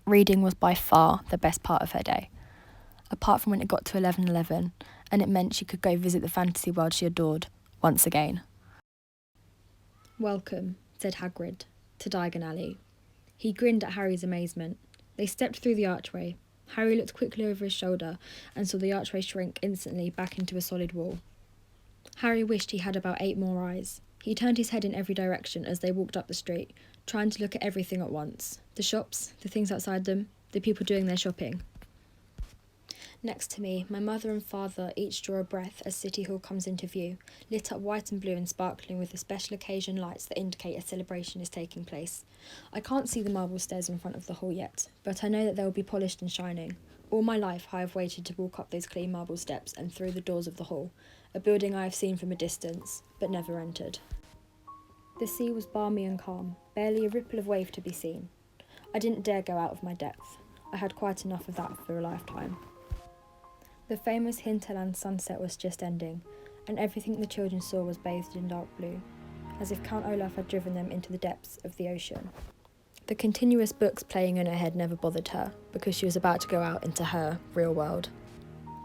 reading was by far the best part of her day. Apart from when it got to 11:11, and it meant she could go visit the fantasy world she adored once again. "Welcome," said Hagrid, to Diagon Alley. He grinned at Harry's amazement. They stepped through the archway. Harry looked quickly over his shoulder and saw the archway shrink instantly back into a solid wall. Harry wished he had about 8 more eyes. He turned his head in every direction as they walked up the street, trying to look at everything at once. The shops, the things outside them, the people doing their shopping. Next to me, my mother and father each draw a breath as City Hall comes into view, lit up white and blue and sparkling with the special occasion lights that indicate a celebration is taking place. I can't see the marble stairs in front of the hall yet, but I know that they will be polished and shining. All my life I have waited to walk up those clean marble steps and through the doors of the hall, a building I have seen from a distance, but never entered. The sea was balmy and calm, barely a ripple of wave to be seen. I didn't dare go out of my depth. I had quite enough of that for a lifetime. The famous hinterland sunset was just ending, and everything the children saw was bathed in dark blue, as if Count Olaf had driven them into the depths of the ocean. The continuous books playing in her head never bothered her, because she was about to go out into her real world.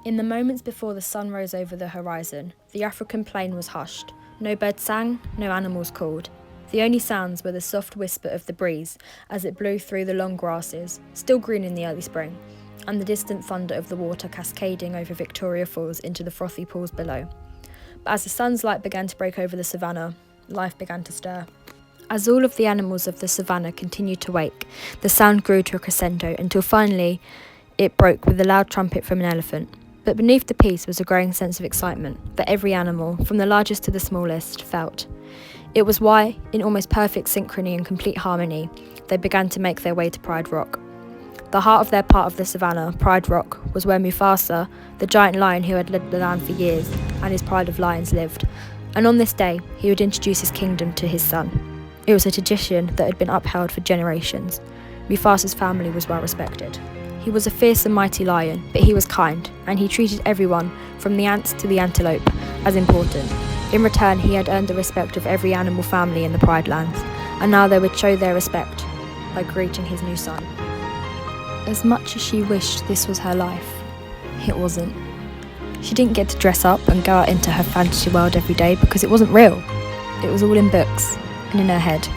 In the moments before the sun rose over the horizon, the African plain was hushed. No birds sang, no animals called. The only sounds were the soft whisper of the breeze as it blew through the long grasses, still green in the early spring, and the distant thunder of the water cascading over Victoria Falls into the frothy pools below. But as the sun's light began to break over the savannah, life began to stir. As all of the animals of the savannah continued to wake, the sound grew to a crescendo until finally it broke with the loud trumpet from an elephant. But beneath the peace was a growing sense of excitement that every animal, from the largest to the smallest, felt. It was why, in almost perfect synchrony and complete harmony, they began to make their way to Pride Rock. The heart of their part of the savannah, Pride Rock, was where Mufasa, the giant lion who had led the land for years, and his pride of lions lived. And on this day, he would introduce his kingdom to his son. It was a tradition that had been upheld for generations. Mufasa's family was well respected. He was a fierce and mighty lion, but he was kind, and he treated everyone, from the ants to the antelope, as important. In return, he had earned the respect of every animal family in the Pride Lands, and now they would show their respect by greeting his new son. As much as she wished this was her life, it wasn't. She didn't get to dress up and go out into her fantasy world every day because it wasn't real. It was all in books and in her head.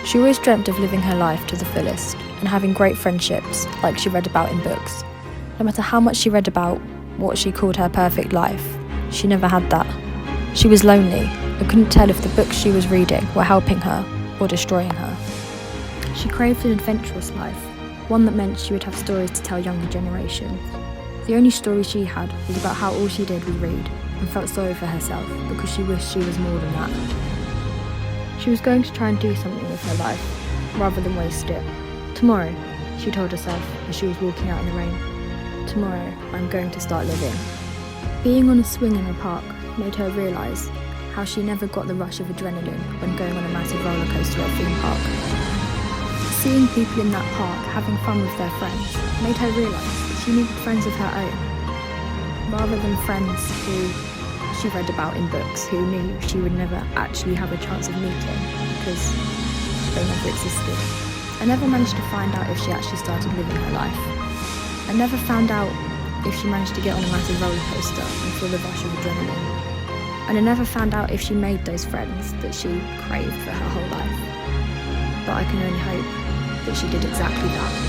She always dreamt of living her life to the fullest and having great friendships like she read about in books. No matter how much she read about what she called her perfect life, she never had that. She was lonely and couldn't tell if the books she was reading were helping her or destroying her. She craved an adventurous life, one that meant she would have stories to tell younger generations. The only story she had was about how all she did was read, and felt sorry for herself because she wished she was more than that. She was going to try and do something with her life, rather than waste it. Tomorrow, she told herself as she was walking out in the rain. Tomorrow, I'm going to start living. Being on a swing in a park made her realise how she never got the rush of adrenaline when going on a massive roller coaster at a theme park. Seeing people in that park having fun with their friends made her realise that she needed friends of her own, rather than friends who she read about in books who knew she would never actually have a chance of meeting because they never existed. I never managed to find out if she actually started living her life. I never found out if she managed to get on a massive roller coaster and feel the rush of adrenaline. And I never found out if she made those friends that she craved for her whole life. But I can only hope that she did exactly that.